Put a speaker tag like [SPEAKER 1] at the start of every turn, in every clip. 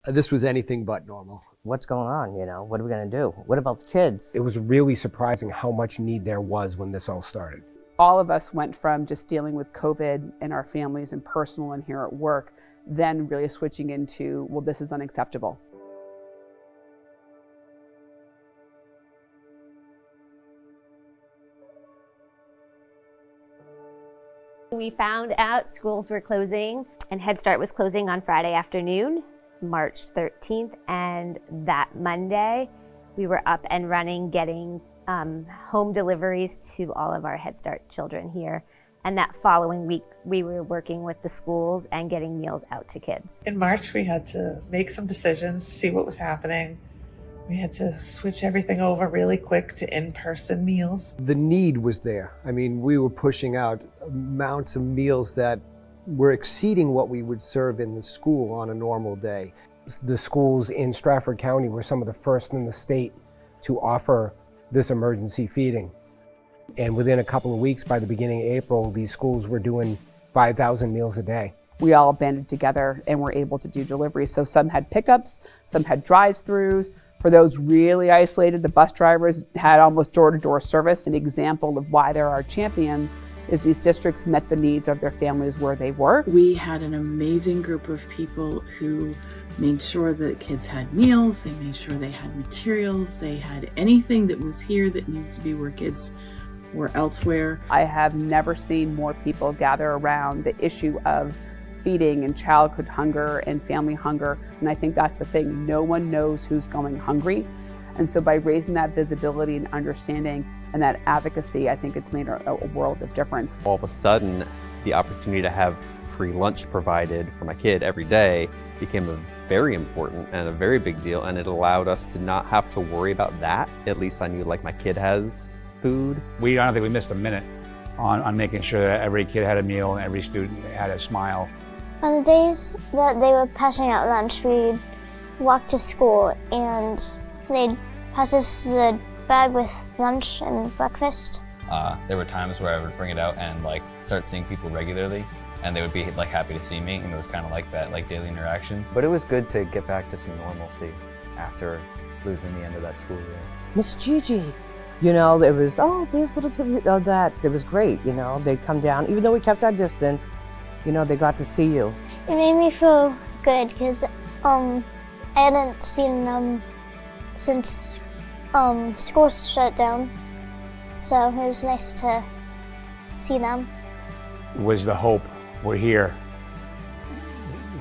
[SPEAKER 1] This was anything but normal.
[SPEAKER 2] What's going on, What are we going to do? What about the kids?
[SPEAKER 3] It was really surprising how much need there was when this all started.
[SPEAKER 4] All of us went from just dealing with COVID in our families and personal and here at work, then really switching into, well, this is unacceptable.
[SPEAKER 5] We found out schools were closing and Head Start was closing on Friday afternoon, March 13th, and that Monday we were up and running getting home deliveries to all of our Head Start children here. And that following week we were working with the schools and getting meals out to kids.
[SPEAKER 6] In March we had to make some decisions, see what was happening. We had to switch everything over really quick to in-person meals.
[SPEAKER 1] The need was there. I mean, we were pushing out amounts of meals that were exceeding what we would serve in the school on a normal day.
[SPEAKER 3] The schools in Stratford County were some of the first in the state to offer this emergency feeding. And within a couple of weeks, by the beginning of April, these schools were doing 5,000 meals a day.
[SPEAKER 4] We all banded together and were able to do deliveries. So some had pickups, some had drive-throughs. For those really isolated, the bus drivers had almost door-to-door service. An example of why there are champions is these districts met the needs of their families where they were.
[SPEAKER 7] We had an amazing group of people who made sure that kids had meals, they made sure they had materials, they had anything that was here that needed to be where kids were elsewhere.
[SPEAKER 4] I have never seen more people gather around the issue of feeding and childhood hunger and family hunger. And I think that's the thing. No one knows who's going hungry. And so by raising that visibility and understanding and that advocacy, I think it's made a world of difference.
[SPEAKER 8] All of a sudden, the opportunity to have free lunch provided for my kid every day became a very important and a very big deal. And it allowed us to not have to worry about that. At least I knew like my kid has food.
[SPEAKER 9] I don't think we missed a minute on making sure that every kid had a meal and every student had a smile.
[SPEAKER 10] On the days that they were passing out lunch, we'd walk to school and they'd pass us the bag with lunch and breakfast.
[SPEAKER 11] There were times where I would bring it out and start seeing people regularly, and they would be happy to see me, and it was kind of like that daily interaction.
[SPEAKER 12] But it was good to get back to some normalcy after losing the end of that school year.
[SPEAKER 2] Miss Gigi, it was, there's little Timmy, that. It was great, they'd come down, even though we kept our distance, they got to see you.
[SPEAKER 10] It made me feel good because I hadn't seen them since school shut down. So it was nice to see them.
[SPEAKER 9] It was the hope. We're here.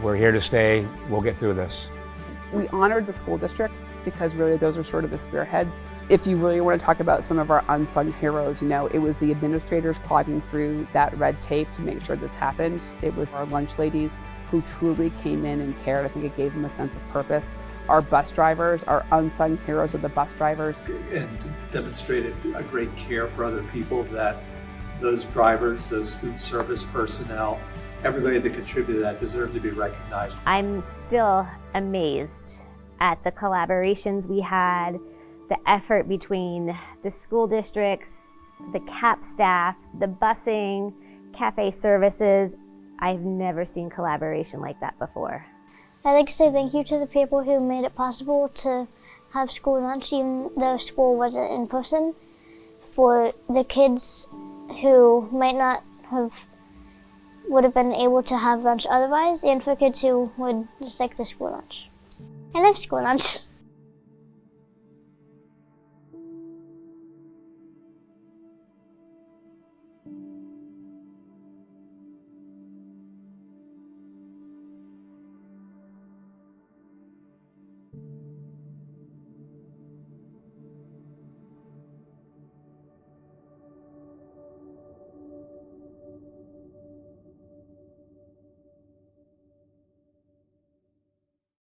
[SPEAKER 9] We're here to stay. We'll get through this.
[SPEAKER 4] We honored the school districts because really those are sort of the spearheads. If you really want to talk about some of our unsung heroes, it was the administrators clogging through that red tape to make sure this happened. It was our lunch ladies who truly came in and cared. I think it gave them a sense of purpose. Our bus drivers, our unsung heroes of the bus drivers.
[SPEAKER 13] And demonstrated a great care for other people that those drivers, those food service personnel, everybody that contributed to that deserved to be recognized.
[SPEAKER 5] I'm still amazed at the collaborations we had, the effort between the school districts, the CAP staff, the busing, cafe services. I've never seen collaboration like that before.
[SPEAKER 10] I'd like to say thank you to the people who made it possible to have school lunch, even though school wasn't in person, for the kids who might not would have been able to have lunch otherwise, and for kids who would just like the school lunch. I love school lunch.